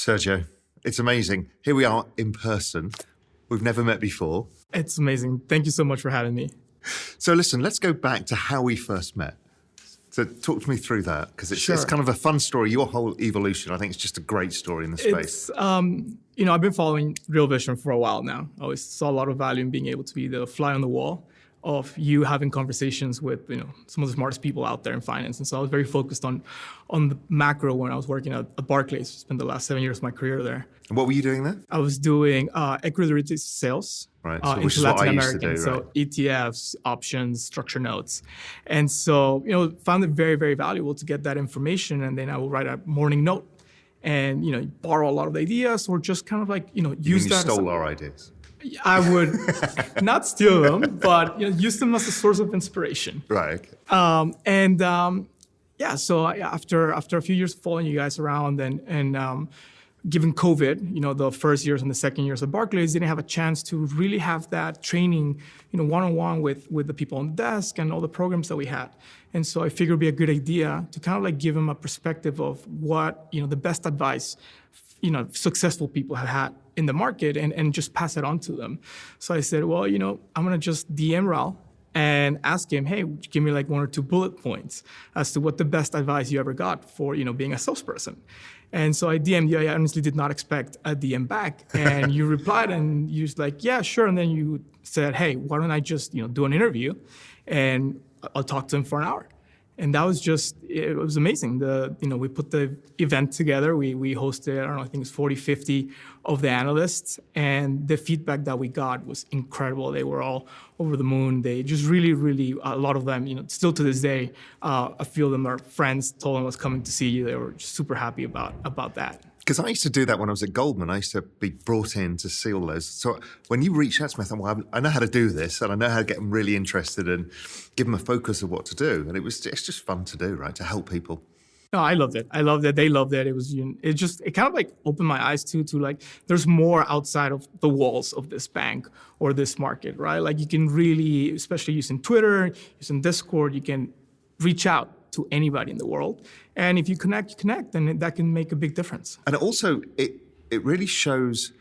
Sergio, it's amazing. Here we are in person. We've never met before. It's amazing. Thank you so much for having me. So listen, let's go back to how we first met. So talk to me through that, because it's kind of a fun story. Your whole evolution, I think it's just a great story in the space. I've been following Real Vision for a while now. I always saw a lot of value in being able to be the fly on the wall of you having conversations with some of the smartest people out there in finance. And so I was very focused on the macro when I was working at Barclays. Spent the last 7 years of my career there. And what were you doing there? I was doing equity derivatives sales, right? Into Latin American. So ETFs, options, structured notes. And so, found it very, very valuable to get that information. And then I will write a morning note and, borrow a lot of the ideas or just kind of use that. You stole our ideas. I would not steal them, but use them as a source of inspiration. Right. So after a few years following you guys around and given COVID, the first years and the second years of Barclays didn't have a chance to really have that training, one-on-one with the people on the desk and all the programs that we had. And so I figured it'd be a good idea to kind of give them a perspective of what, the best advice, successful people have had in the market and just pass it on to them. So I said, well, I'm going to just DM Raoul and ask him, hey, would you give me 1 or 2 bullet points as to what the best advice you ever got for, being a salesperson. And so I DM'd you. I honestly did not expect a DM back. And you replied and you was like, yeah, sure. And then you said, hey, why don't I just, do an interview and I'll talk to him for an hour. And that was it was amazing. We put the event together. We hosted, I think it's 40, 50 of the analysts. And the feedback that we got was incredible. They were all over the moon. They just really, really, a lot of them, still to this day, a few of them are friends, told them I was coming to see you. They were just super happy about that. Because I used to do that when I was at Goldman. I used to be brought in to see all those. So when you reached out to me, I thought, well, I know how to do this and I know how to get them really interested and give them a focus of what to do. And it's just fun to do, right? To help people. No, I loved it. They loved it. It kind of opened my eyes to there's more outside of the walls of this bank or this market, right? You can really, especially using Twitter, using Discord, you can reach out to anybody in the world. And if you connect, then that can make a big difference. And also, it really shows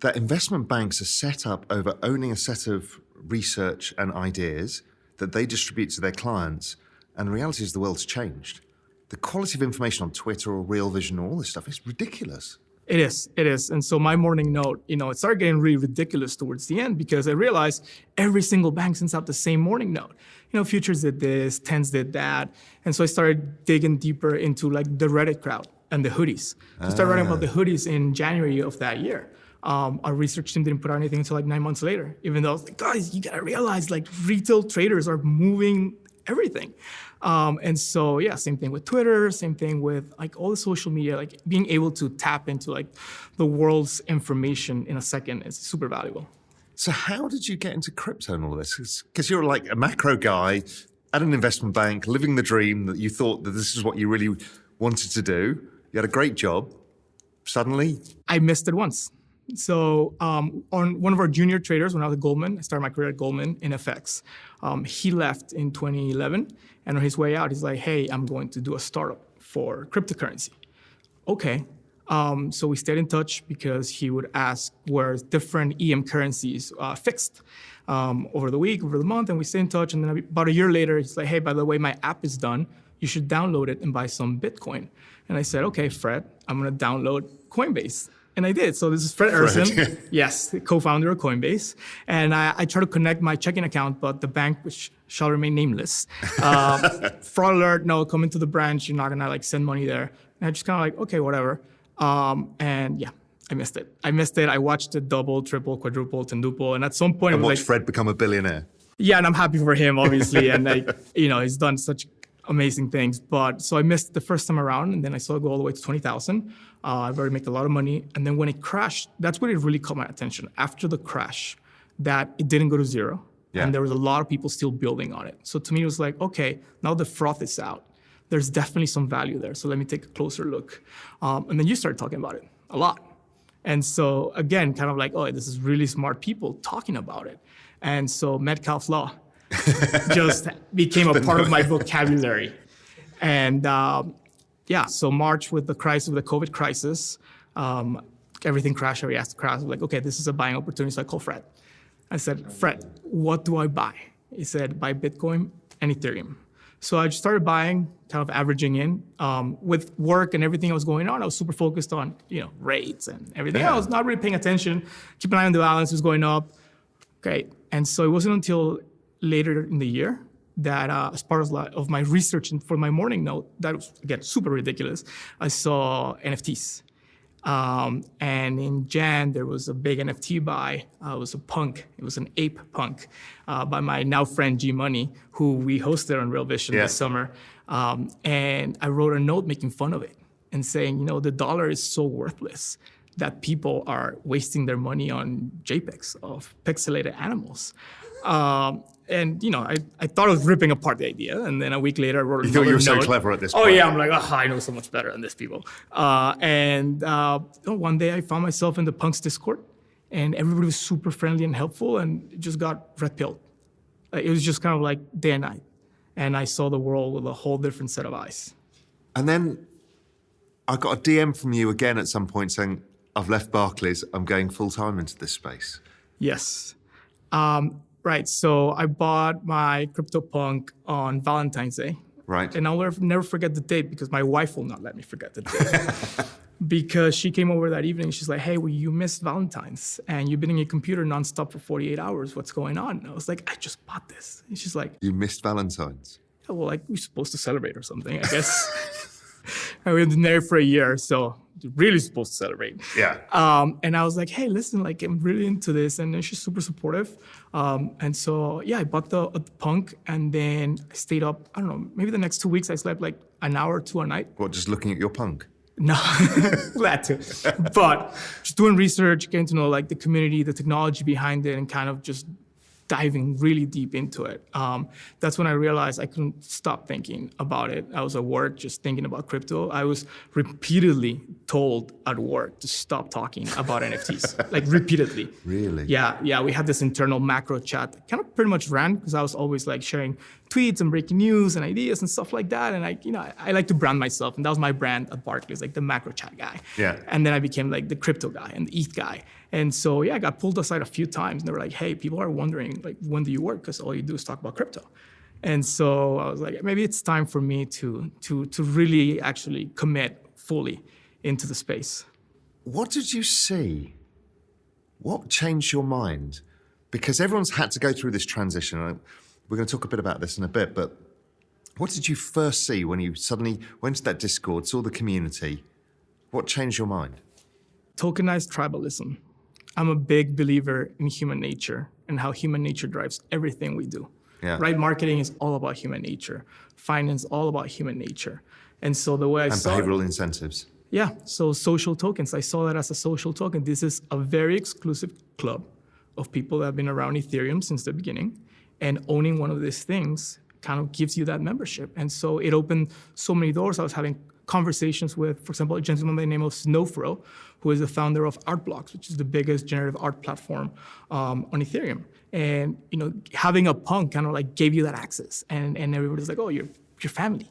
that investment banks are set up over owning a set of research and ideas that they distribute to their clients. And the reality is the world's changed. The quality of information on Twitter or Real Vision or all this stuff is ridiculous. It is. And so my morning note, it started getting really ridiculous towards the end because I realized every single bank sends out the same morning note. Futures did this, Tens did that. And so I started digging deeper into the Reddit crowd and the hoodies. So I started writing about the hoodies in January of that year. Our research team didn't put out anything until 9 months later, even though I was like, guys, you gotta realize retail traders are moving everything. And so, same thing with Twitter, same thing with all the social media, being able to tap into the world's information in a second is super valuable. So how did you get into crypto and all of this? Because you're a macro guy at an investment bank, living the dream that you thought that this is what you really wanted to do. You had a great job. Suddenly? I missed it once. So on one of our junior traders, when I was at Goldman, I started my career at Goldman in FX. He left in 2011, and on his way out, he's like, hey, I'm going to do a startup for cryptocurrency. Okay. So we stayed in touch because he would ask where different EM currencies fixed over the week, over the month, and we stayed in touch. And then about a year later, he's like, hey, by the way, my app is done. You should download it and buy some Bitcoin. And I said, okay, Fred, I'm going to download Coinbase. And I did. So this is Fred Erson, yes, the co-founder of Coinbase. And I tried to connect my checking account, but the bank, which shall remain nameless, fraud alert, no, come into the branch, you're not going to send money there. And I just kind of okay, whatever. I missed it. I watched it double, triple, quadruple, tenduple. And at some point, and watched Fred become a billionaire. Yeah, and I'm happy for him, obviously. And he's done such amazing things. But so I missed the first time around, and then I saw it go all the way to 20,000. I've already made a lot of money. And then when it crashed, that's when it really caught my attention. After the crash, that it didn't go to zero. Yeah. And there was a lot of people still building on it. So to me, it was okay, now the froth is out. There's definitely some value there. So let me take a closer look. And then you started talking about it a lot. And so again, kind of this is really smart people talking about it. And so Metcalfe's Law just became a part of my vocabulary. And so March with the COVID crisis, Everything crashed, every asset crashed. I'm like, okay, this is a buying opportunity. So I called Fred. I said, Fred, what do I buy? He said, buy Bitcoin and Ethereum. So I just started buying, kind of averaging in. With work and everything that was going on, I was super focused on, rates and everything. I was not really paying attention. Keep an eye on the balance, was going up. Okay. And so it wasn't until later in the year that as part of my research and for my morning note, that was, again, super ridiculous, I saw NFTs. And in Jan, there was a big NFT buy. It was a punk. It was an ape punk by my now friend G Money, who we hosted on Real Vision this summer. And I wrote a note making fun of it and saying, the dollar is so worthless that people are wasting their money on JPEGs of pixelated animals. And I thought I was ripping apart the idea, and then a week later I wrote another note. You thought you were so clever at this point. Oh yeah, I'm like, I know so much better than this people. And one day I found myself in the punks Discord, and everybody was super friendly and helpful, and it just got red pilled. It was just kind of like day and night, and I saw the world with a whole different set of eyes. And then I got a DM from you again at some point saying, I've left Barclays, I'm going full time into this space. Yes. Right, so I bought my CryptoPunk on Valentine's Day. Right. And I'll never forget the date because my wife will not let me forget the date. Because she came over that evening, she's like, hey, well, you missed Valentine's and you've been in your computer nonstop for 48 hours. What's going on? And I was like, I just bought this. And she's like, you missed Valentine's? Yeah, well, like we're supposed to celebrate or something, I guess. And we've been there for a year, so really supposed to celebrate. Yeah. And I was like, hey, listen, like I'm really into this. And then she's super supportive. And so, I bought the punk and then I stayed up, I don't know, maybe the next 2 weeks I slept like an hour or two a night. What, just looking at your punk? No, that too. But just doing research, getting to know like the community, the technology behind it, and kind of just diving really deep into it. That's when I realized I couldn't stop thinking about it. I was at work just thinking about crypto. I was repeatedly told at work to stop talking about NFTs, like repeatedly. Really? Yeah. We had this internal macro chat that kind of pretty much ran because I was always like sharing tweets and breaking news and ideas and stuff like that. And I like to brand myself, and that was my brand at Barclays, like the macro chat guy. Yeah. And then I became like the crypto guy and the ETH guy. And so, I got pulled aside a few times, and they were like, hey, people are wondering, like, when do you work? Because all you do is talk about crypto. And so I was like, maybe it's time for me to really actually commit fully into the space. What did you see? What changed your mind? Because everyone's had to go through this transition. We're going to talk a bit about this in a bit, but what did you first see when you suddenly went to that Discord, saw the community? What changed your mind? Tokenized tribalism. I'm a big believer in human nature and how human nature drives everything we do. Yeah. Right? Marketing is all about human nature. Finance, all about human nature. And so the way I saw behavioral incentives. Yeah, so social tokens. I saw that as a social token. This is a very exclusive club of people that have been around Ethereum since the beginning. And owning one of these things kind of gives you that membership. And so it opened so many doors. I was having conversations with, for example, a gentleman by the name of Snowfro, who is the founder of Artblocks, which is the biggest generative art platform on Ethereum. And having a punk kind of like gave you that access, and everybody's like, oh, you're family,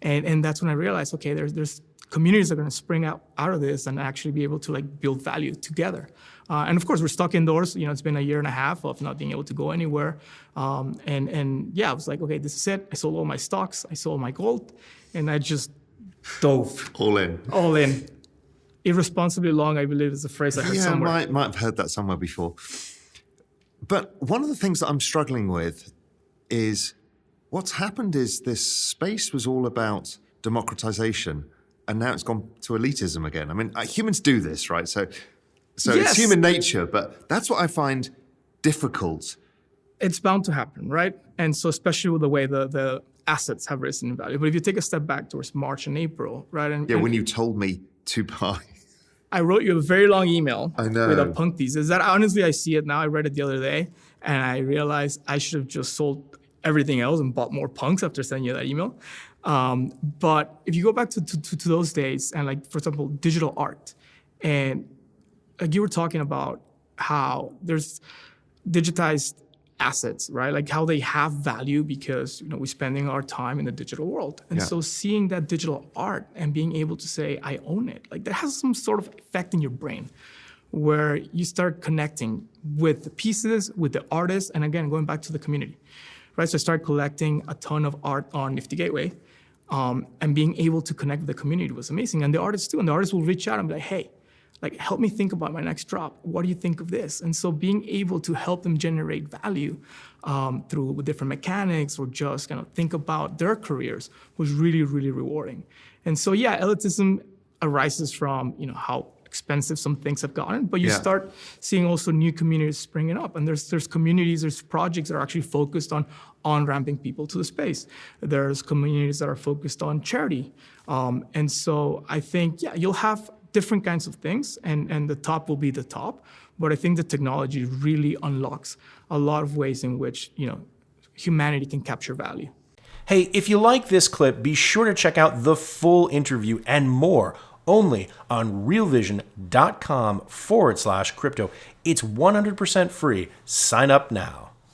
and that's when I realized, okay, there's communities that are going to spring out of this and actually be able to like build value together. And of course, we're stuck indoors. It's been a year and a half of not being able to go anywhere. And I was like, okay, this is it. I sold all my stocks, I sold my gold, and I just dove. All in. Irresponsibly long, I believe, is a phrase I heard somewhere. Yeah, might have heard that somewhere before. But one of the things that I'm struggling with is what's happened is this space was all about democratization, and now it's gone to elitism again. I mean, humans do this, right? So yes. It's human nature, but that's what I find difficult. It's bound to happen, right? And so especially with the way the assets have risen in value. But if you take a step back towards March and April, right? And when you told me to buy. I wrote you a very long email with a punk thesis. That honestly, I see it now. I read it the other day, and I realized I should have just sold everything else and bought more punks after sending you that email. But if you go back to those days, and like, for example, digital art, and like you were talking about how there's digitized assets, right? Like how they have value because we're spending our time in the digital world. And so seeing that digital art and being able to say, I own it, like that has some sort of effect in your brain where you start connecting with the pieces, with the artists, and again, going back to the community, right? So I started collecting a ton of art on Nifty Gateway, and being able to connect with the community was amazing. And the artists too, and the artists will reach out and be like, hey, like, help me think about my next drop. What do you think of this? And so being able to help them generate value through different mechanics or just kind of think about their careers was really, really rewarding. And so, yeah, elitism arises from, how expensive some things have gotten, but you start seeing also new communities springing up. And there's communities, there's projects that are actually focused on ramping people to the space. There's communities that are focused on charity. And so I think, you'll have different kinds of things, and the top will be the top. But I think the technology really unlocks a lot of ways in which, humanity can capture value. Hey, if you like this clip, be sure to check out the full interview and more only on realvision.com/crypto. It's 100% free. Sign up now.